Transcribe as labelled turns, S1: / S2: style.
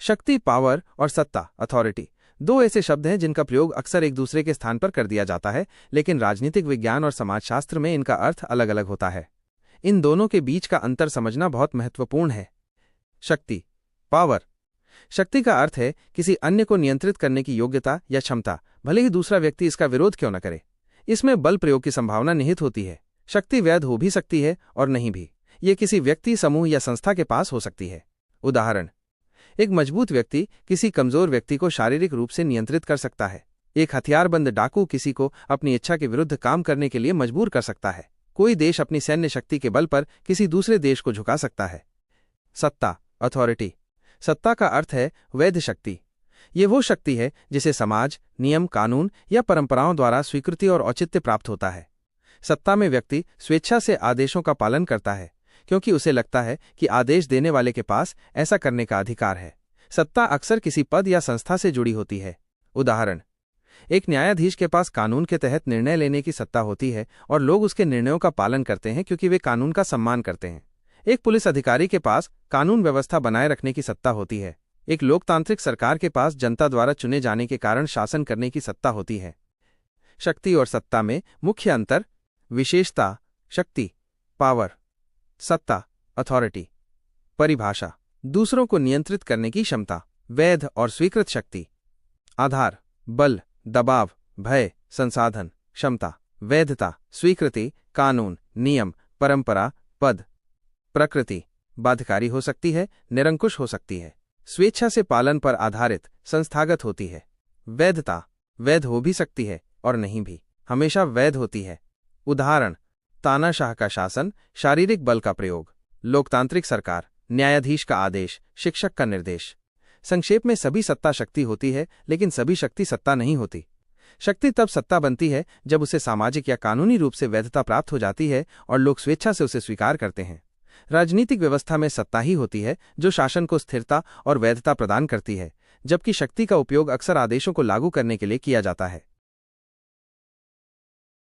S1: शक्ति, पावर और सत्ता, अथॉरिटी, दो ऐसे शब्द हैं जिनका प्रयोग अक्सर एक दूसरे के स्थान पर कर दिया जाता है, लेकिन राजनीतिक विज्ञान और समाजशास्त्र में इनका अर्थ अलग अलग होता है। इन दोनों के बीच का अंतर समझना बहुत महत्वपूर्ण है। शक्ति, पावर। शक्ति का अर्थ है किसी अन्य को नियंत्रित करने की योग्यता या क्षमता, भले ही दूसरा व्यक्ति इसका विरोध क्यों न करे। इसमें बल प्रयोग की संभावना निहित होती है। शक्ति वैध हो भी सकती है और नहीं भी। ये किसी व्यक्ति, समूह या संस्था के पास हो सकती है। उदाहरण: एक मजबूत व्यक्ति किसी कमजोर व्यक्ति को शारीरिक रूप से नियंत्रित कर सकता है। एक हथियारबंद डाकू किसी को अपनी इच्छा के विरुद्ध काम करने के लिए मजबूर कर सकता है। कोई देश अपनी सैन्य शक्ति के बल पर किसी दूसरे देश को झुका सकता है। सत्ता, अथॉरिटी। सत्ता का अर्थ है वैध शक्ति। ये वो शक्ति है जिसे समाज, नियम, कानून या परंपराओं द्वारा स्वीकृति और औचित्य प्राप्त होता है। सत्ता में व्यक्ति स्वेच्छा से आदेशों का पालन करता है, क्योंकि उसे लगता है कि आदेश देने वाले के पास ऐसा करने का अधिकार है। सत्ता अक्सर किसी पद या संस्था से जुड़ी होती है। उदाहरण: एक न्यायाधीश के पास कानून के तहत निर्णय लेने की सत्ता होती है और लोग उसके निर्णयों का पालन करते हैं क्योंकि वे कानून का सम्मान करते हैं। एक पुलिस अधिकारी के पास कानून व्यवस्था बनाए रखने की सत्ता होती है। एक लोकतांत्रिक सरकार के पास जनता द्वारा चुने जाने के कारण शासन करने की सत्ता होती है। शक्ति और सत्ता में मुख्य अंतर: विशेषता, शक्ति, पावर, सत्ता, अथॉरिटी। परिभाषा: दूसरों को नियंत्रित करने की क्षमता, वैध और स्वीकृत शक्ति। आधार: बल, दबाव, भय, संसाधन, क्षमता, वैधता, स्वीकृति, कानून, नियम, परंपरा, पद। प्रकृति: बाध्यकारी हो सकती है, निरंकुश हो सकती है, स्वेच्छा से पालन पर आधारित, संस्थागत होती है। वैधता: वैध हो भी सकती है और नहीं भी, हमेशा वैध होती है। उदाहरण: तानाशाह का शासन, शारीरिक बल का प्रयोग। लोकतांत्रिक सरकार, न्यायाधीश का आदेश, शिक्षक का निर्देश। संक्षेप में, सभी सत्ता शक्ति होती है, लेकिन सभी शक्ति सत्ता नहीं होती। शक्ति तब सत्ता बनती है जब उसे सामाजिक या कानूनी रूप से वैधता प्राप्त हो जाती है और लोग स्वेच्छा से उसे स्वीकार करते हैं। राजनीतिक व्यवस्था में सत्ता ही होती है जो शासन को स्थिरता और वैधता प्रदान करती है, जबकि शक्ति का उपयोग अक्सर आदेशों को लागू करने के लिए किया जाता है।